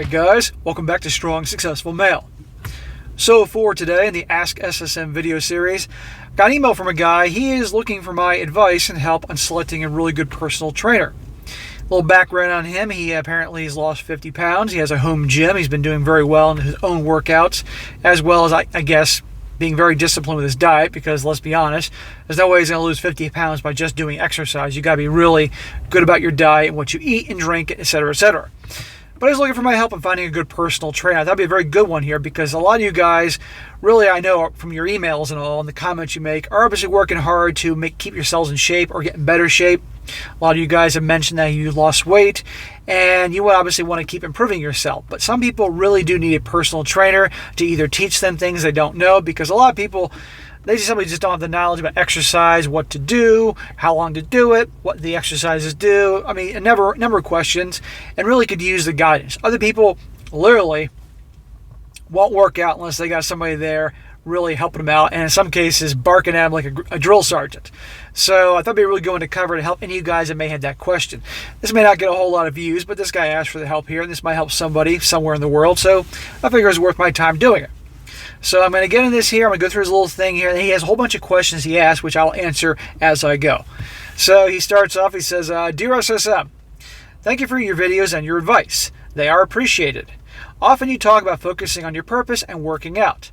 guys, welcome back to Strong Successful Male. So for today in the Ask SSM video series, got an email from a guy. He is looking for my advice and help on selecting a really good personal trainer. A little background on him: he apparently has lost 50 pounds. He has a home gym. He's been doing very well in his own workouts, as well as I guess being very disciplined with his diet, because let's be honest, there's no way he's going to lose 50 pounds by just doing exercise. You got to be really good about your diet and what you eat and drink, etc., etc. But I was looking for my help in finding a good personal trainer. That'd be a very good one here, because a lot of you guys, really, I know from your emails and all and the comments you make, are obviously working hard to keep yourselves in shape or get in better shape. A lot of you guys have mentioned that you lost weight and you obviously want to keep improving yourself. But some people really do need a personal trainer to either teach them things they don't know, because a lot of people, they simply just don't have the knowledge about exercise, what to do, how long to do it, what the exercises do. I mean, a number of questions, and really could use the guidance. Other people literally won't work out unless they got somebody there really helping them out, and in some cases barking at them like a drill sergeant. So I thought it'd be a really good one to cover to help any of you guys that may have that question. This may not get a whole lot of views, but this guy asked for the help here, and this might help somebody somewhere in the world, so I figure it's worth my time doing it. So I'm going to get in this here. I'm going to go through his little thing here. And he has a whole bunch of questions he asked, which I'll answer as I go. So he starts off, he says, Dear SSM, thank you for your videos and your advice. They are appreciated. Often you talk about focusing on your purpose and working out.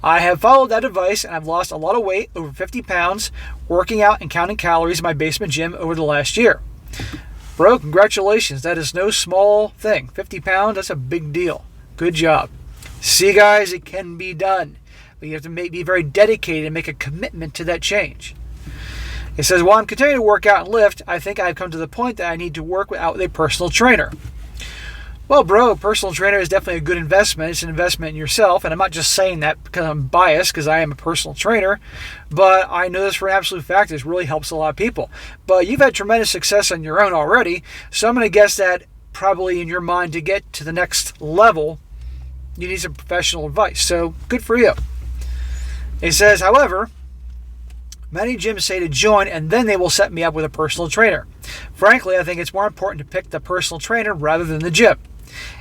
I have followed that advice, and I've lost a lot of weight, over 50 pounds, working out and counting calories in my basement gym over the last year. Bro, congratulations. That is no small thing. 50 pounds, that's a big deal. Good job. See, guys, it can be done. But you have to be very dedicated and make a commitment to that change. It says, while I'm continuing to work out and lift, I think I've come to the point that I need to work out with a personal trainer. Well, bro, a personal trainer is definitely a good investment. It's an investment in yourself. And I'm not just saying that because I'm biased, because I am a personal trainer. But I know this for an absolute fact. This really helps a lot of people. But you've had tremendous success on your own already. So I'm going to guess that probably in your mind, to get to the next level, you need some professional advice. So good for you. It says, however, many gyms say to join and then they will set me up with a personal trainer. Frankly, I think it's more important to pick the personal trainer rather than the gym,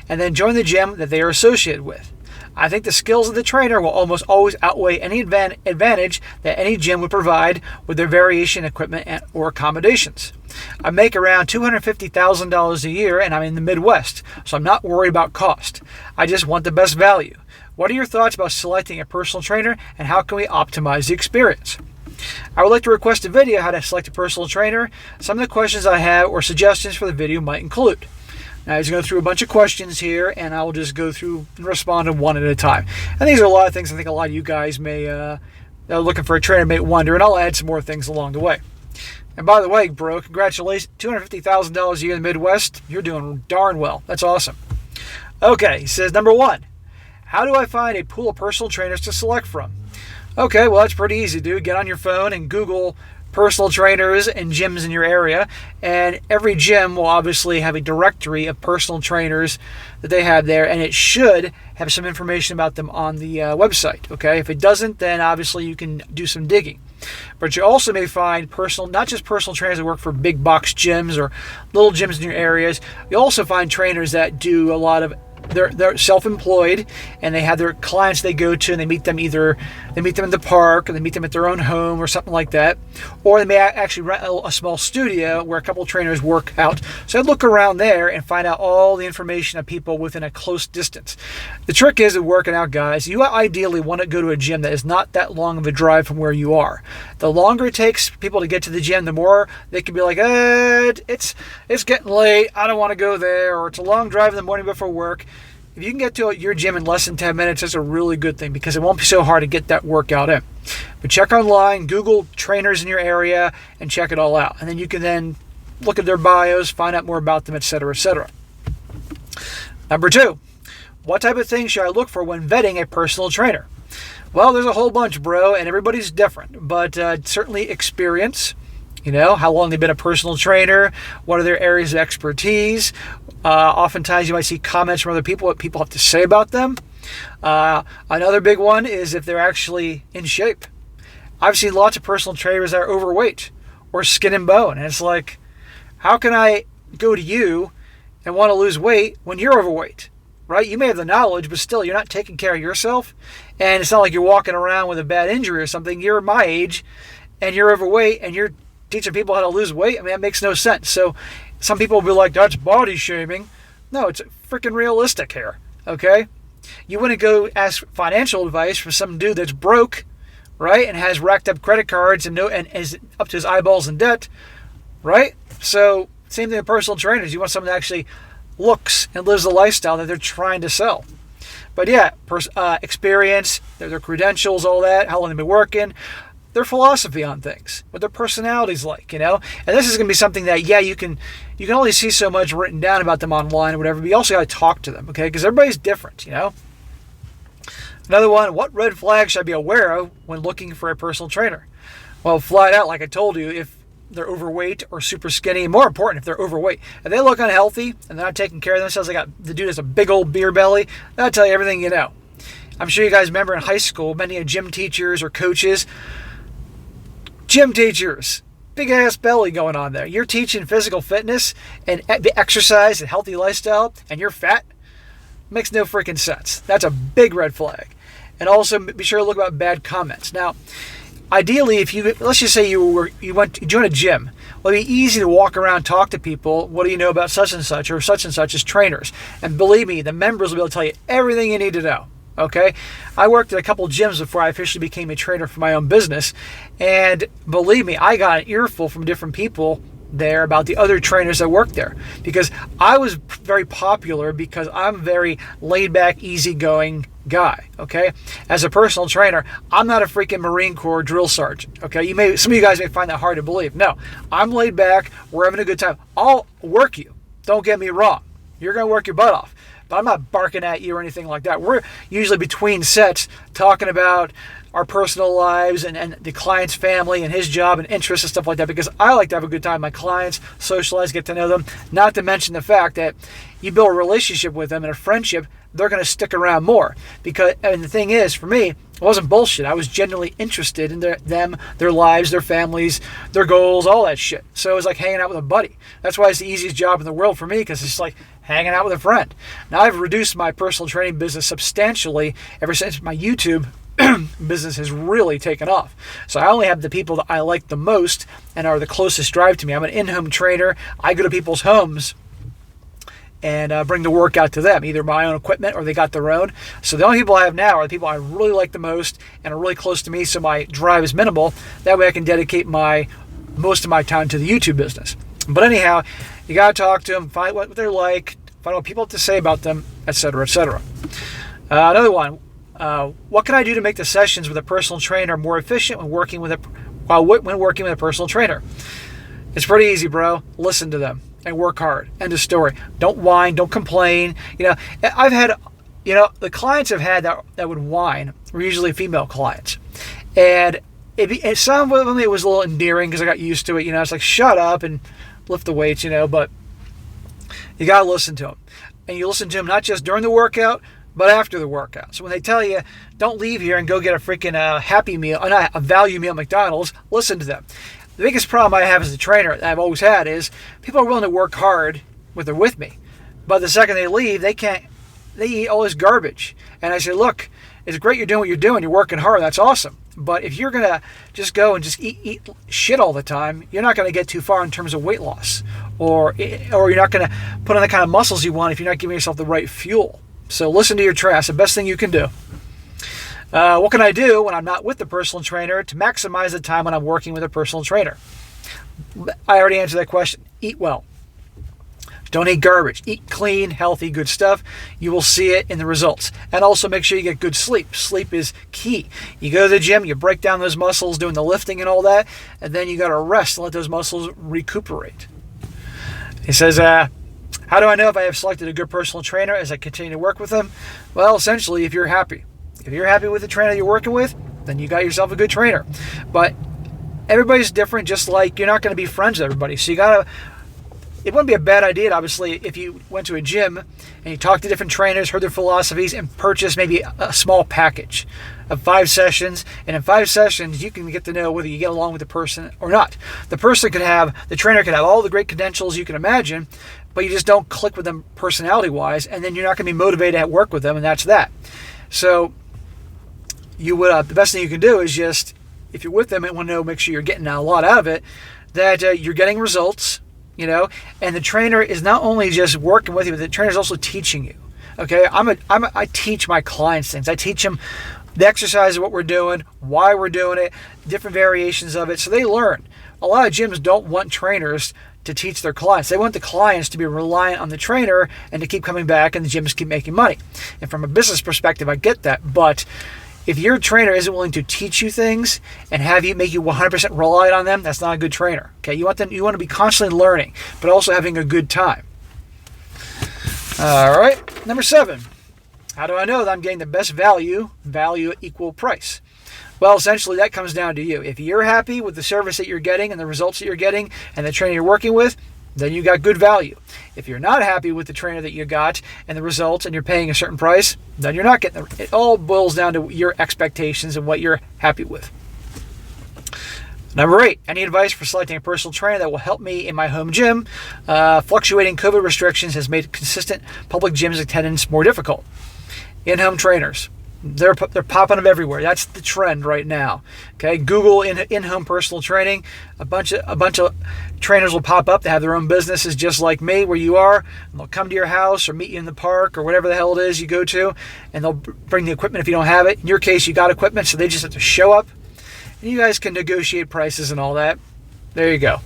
and then join the gym that they are associated with. I think the skills of the trainer will almost always outweigh any advantage that any gym would provide with their variation equipment or accommodations. I make around $250,000 a year, and I'm in the Midwest, so I'm not worried about cost. I just want the best value. What are your thoughts about selecting a personal trainer, and how can we optimize the experience? I would like to request a video how to select a personal trainer. Some of the questions I have or suggestions for the video might include. Now he's going through a bunch of questions here, and I will just go through and respond to one at a time. And these are a lot of things I think a lot of you guys may, that are looking for a trainer, may wonder, and I'll add some more things along the way. And by the way, bro, congratulations, $250,000 a year in the Midwest. You're doing darn well. That's awesome. Okay, he says, number one, how do I find a pool of personal trainers to select from? Okay, well, that's pretty easy, dude. Get on your phone and Google personal trainers and gyms in your area, and every gym will obviously have a directory of personal trainers that they have there, and it should have some information about them on the website. Okay, if it doesn't, then obviously you can do some digging. But you also may find not just personal trainers that work for big box gyms or little gyms in your areas. You also find trainers that do a lot of they're self-employed, and they have their clients they go to, and they meet them in the park, or they meet them at their own home or something like that, or they may actually rent a small studio where a couple of trainers work out. So I'd look around there and find out all the information of people within a close distance. The trick is with working out, guys, you ideally want to go to a gym that is not that long of a drive from where you are. The longer it takes people to get to the gym, the more they can be like, it's getting late, I don't want to go there, or it's a long drive in the morning before work. If you can get to your gym in less than 10 minutes, that's a really good thing, because it won't be so hard to get that workout in. But check online, Google trainers in your area, and check it all out. And then you can then look at their bios, find out more about them, etc., etc. Number two, what type of things should I look for when vetting a personal trainer? Well, there's a whole bunch, bro, and everybody's different. But certainly experience. How long they've been a personal trainer, what are their areas of expertise. Oftentimes you might see comments from other people, what people have to say about them. Another big one is if they're actually in shape. I've seen lots of personal trainers that are overweight or skin and bone. And it's like, how can I go to you and want to lose weight when you're overweight? right? You may have the knowledge, but still, you're not taking care of yourself. And it's not like you're walking around with a bad injury or something. You're my age, and you're overweight, and you're teaching people how to lose weight. I mean, that makes no sense. So some people will be like, that's body shaming. No, it's freaking realistic here, okay? You wouldn't go ask financial advice from some dude that's broke, right, and has racked up credit cards and is up to his eyeballs in debt, right? So same thing with personal trainers. You want someone that actually looks and lives the lifestyle that they're trying to sell. But yeah, experience, their credentials, all that, how long they've been working, their philosophy on things, what their personality's like, And this is going to be something that, yeah, you can only see so much written down about them online or whatever, but you also got to talk to them, okay? Because everybody's different, Another one, what red flags should I be aware of when looking for a personal trainer? Well, flat out, like I told you, if they're overweight or super skinny, more important, if they're overweight. If they look unhealthy and they're not taking care of themselves, the dude has a big old beer belly, that'll tell you everything you know. I'm sure you guys remember in high school, many gym teachers or coaches, big ass belly going on there. You're teaching physical fitness and exercise and healthy lifestyle, and you're fat? Makes no freaking sense. That's a big red flag. And also be sure to look about bad comments. Now, ideally, let's just say you joined a gym. Well, it'd be easy to walk around, talk to people. What do you know about such and such as trainers? And believe me, the members will be able to tell you everything you need to know. Okay? I worked at a couple gyms before I officially became a trainer for my own business. And believe me, I got an earful from different people there about the other trainers that worked there, because I was very popular because I'm a very laid back, easygoing guy. Okay, as a personal trainer, I'm not a freaking Marine Corps drill sergeant. Okay, some of you guys may find that hard to believe. No, I'm laid back. We're having a good time. I'll work you. Don't get me wrong. You're gonna work your butt off, but I'm not barking at you or anything like that. We're usually between sets talking about our personal lives and the client's family and his job and interests and stuff like that, because I like to have a good time with my clients, socialize, get to know them, not to mention the fact that you build a relationship with them and a friendship, they're going to stick around more. And the thing is, for me, it wasn't bullshit. I was genuinely interested in them, their lives, their families, their goals, all that shit. So it was like hanging out with a buddy. That's why it's the easiest job in the world for me, because it's like hanging out with a friend. Now, I've reduced my personal training business substantially ever since my YouTube business has really taken off. So I only have the people that I like the most and are the closest drive to me. I'm an in-home trainer. I go to people's homes and bring the workout to them, either my own equipment or they got their own. So the only people I have now are the people I really like the most and are really close to me, so my drive is minimal. That way I can dedicate most of my time to the YouTube business. But anyhow, you got to talk to them, find what they're like, find what people have to say about them, etc., etc. Another one. What can I do to make the sessions with a personal trainer more efficient when working with a personal trainer? It's pretty easy, bro. Listen to them and work hard. End of story. Don't whine. Don't complain. I've had, the clients I've had that would whine were usually female clients, and some of them it was a little endearing because I got used to it. It's like shut up and lift the weights. But you gotta listen to them, and you listen to them not just during the workout, but after the workout. So when they tell you, don't leave here and go get a freaking Happy Meal, not a value meal at McDonald's, listen to them. The biggest problem I have as a trainer that I've always had is people are willing to work hard when they're with me, but the second they leave, they eat all this garbage. And I say, look, it's great you're doing what you're doing, you're working hard, that's awesome. But if you're going to just go and just eat shit all the time, you're not going to get too far in terms of weight loss, or you're not going to put on the kind of muscles you want if you're not giving yourself the right fuel. So listen to your trainer. That's the best thing you can do. What can I do when I'm not with the personal trainer to maximize the time when I'm working with a personal trainer? I already answered that question. Eat well. Don't eat garbage. Eat clean, healthy, good stuff. You will see it in the results. And also make sure you get good sleep. Sleep is key. You go to the gym, you break down those muscles doing the lifting and all that, and then you got to rest and let those muscles recuperate. He says, how do I know if I have selected a good personal trainer as I continue to work with them? Well, essentially, if you're happy. If you're happy with the trainer you're working with, then you got yourself a good trainer. But everybody's different, just like you're not going to be friends with everybody. So it wouldn't be a bad idea, obviously, if you went to a gym and you talked to different trainers, heard their philosophies, and purchased maybe a small package of 5 sessions. And in 5 sessions, you can get to know whether you get along with the person or not. The trainer could have all the great credentials you can imagine, but you just don't click with them personality-wise, and then you're not going to be motivated at work with them, and that's that. So you would the best thing you can do is just, if you're with them and want to know, make sure you're getting a lot out of it, that you're getting results, and the trainer is not only just working with you, but the trainer is also teaching you. Okay, I teach my clients things. I teach them the exercise of what we're doing, why we're doing it, different variations of it, so they learn. A lot of gyms don't want trainers to teach their clients. They want the clients to be reliant on the trainer and to keep coming back, and the gyms keep making money. And from a business perspective, I get that, but if your trainer isn't willing to teach you things and make you 100% rely on them, that's not a good trainer. Okay, you want to be constantly learning, but also having a good time. All right, number 7. How do I know that I'm getting the best value at equal price? Well, essentially, that comes down to you. If you're happy with the service that you're getting and the results that you're getting and the trainer you're working with, then you got good value. If you're not happy with the trainer that you got and the results and you're paying a certain price, then you're not getting it. All boils down to your expectations and what you're happy with. Number 8, any advice for selecting a personal trainer that will help me in my home gym? Fluctuating COVID restrictions has made consistent public gyms attendance more difficult. In-home trainers. They're popping up everywhere. That's the trend right now. Okay, Google in-home personal training. A bunch of trainers will pop up. They have their own businesses just like me, where you are. And they'll come to your house or meet you in the park or whatever the hell it is you go to, and they'll bring the equipment if you don't have it. In your case, you got equipment, so they just have to show up, and you guys can negotiate prices and all that. There you go.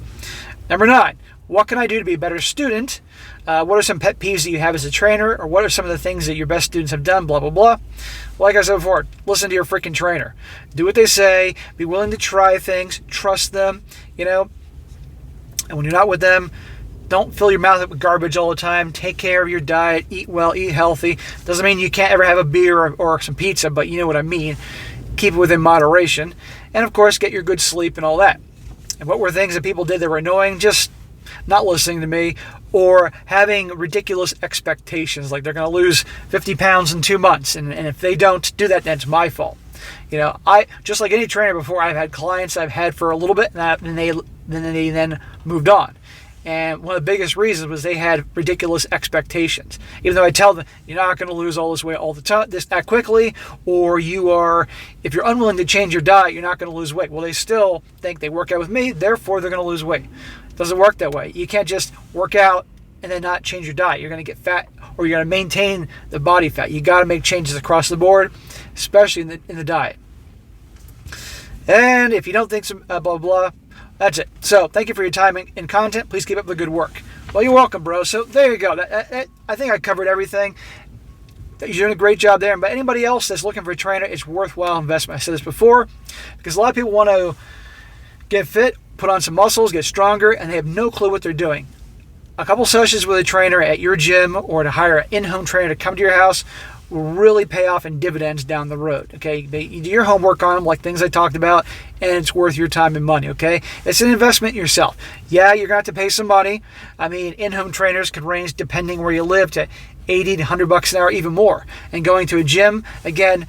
Number 9. What can I do to be a better student? What are some pet peeves that you have as a trainer? Or what are some of the things that your best students have done? Blah, blah, blah. Like I said before, listen to your freaking trainer. Do what they say. Be willing to try things. Trust them, And when you're not with them, don't fill your mouth up with garbage all the time. Take care of your diet. Eat well. Eat healthy. Doesn't mean you can't ever have a beer or some pizza, but you know what I mean. Keep it within moderation. And, of course, get your good sleep and all that. And what were things that people did that were annoying? Just not listening to me, or having ridiculous expectations, like they're going to lose 50 pounds in 2 months, and if they don't do that, then it's my fault. I just like any trainer before, I've had clients I've had for a little bit, and they moved on. And one of the biggest reasons was they had ridiculous expectations. Even though I tell them, you're not going to lose all this weight all the time, that quickly, or if you're unwilling to change your diet, you're not going to lose weight. Well, they still think they work out with me, therefore they're going to lose weight. It doesn't work that way. You can't just work out and then not change your diet. You're going to get fat, or you're going to maintain the body fat. You got to make changes across the board, especially in the diet. And if you don't think some blah, blah, blah, that's it. So thank you for your time and content. Please keep up the good work. Well, you're welcome, bro. So there you go. I think I covered everything. You're doing a great job there. But anybody else that's looking for a trainer, it's worthwhile investment. I said this before, because a lot of people want to get fit, put on some muscles, get stronger, and they have no clue what they're doing. A couple sessions with a trainer at your gym, or to hire an in-home trainer to come to your house, will really pay off in dividends down the road. Okay, you do your homework on them, like things I talked about, and it's worth your time and money. Okay, it's an investment in yourself. Yeah, you're going to have to pay some money. I mean, in-home trainers could range, depending where you live, to $80 to $100 an hour, even more. And going to a gym, again,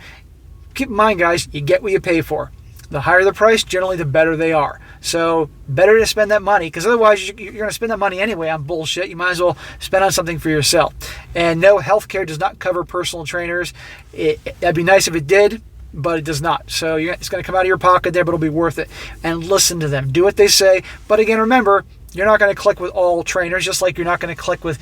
keep in mind, guys, you get what you pay for. The higher the price, generally the better they are. So better to spend that money, because otherwise you're going to spend that money anyway on bullshit. You might as well spend on something for yourself. And no, healthcare does not cover personal trainers. That'd be nice if it did, but it does not. So it's going to come out of your pocket there, but it'll be worth it. And listen to them. Do what they say. But again, remember, you're not going to click with all trainers, just like you're not going to click with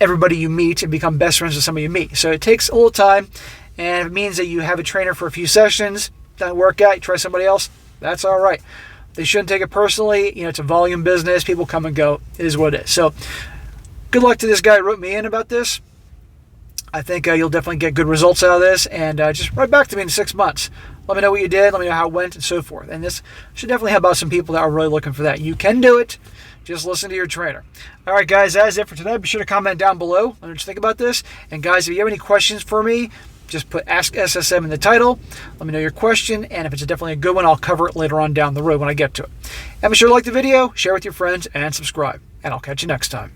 everybody you meet and become best friends with somebody you meet. So it takes a little time, and it means that you have a trainer for a few sessions, doesn't work out, you try somebody else, that's all right. They shouldn't take it personally. It's a volume business. People come and go. It is what it is. So good luck to this guy who wrote me in about this. I think you'll definitely get good results out of this. And just write back to me in 6 months. Let me know what you did. Let me know how it went and so forth. And this should definitely help out some people that are really looking for that. You can do it. Just listen to your trainer. All right, guys, that is it for today. Be sure to comment down below what you think about this. And guys, if you have any questions for me, just put Ask SSM in the title. Let me know your question, and if it's definitely a good one, I'll cover it later on down the road when I get to it. And be sure to like the video, share with your friends, and subscribe. And I'll catch you next time.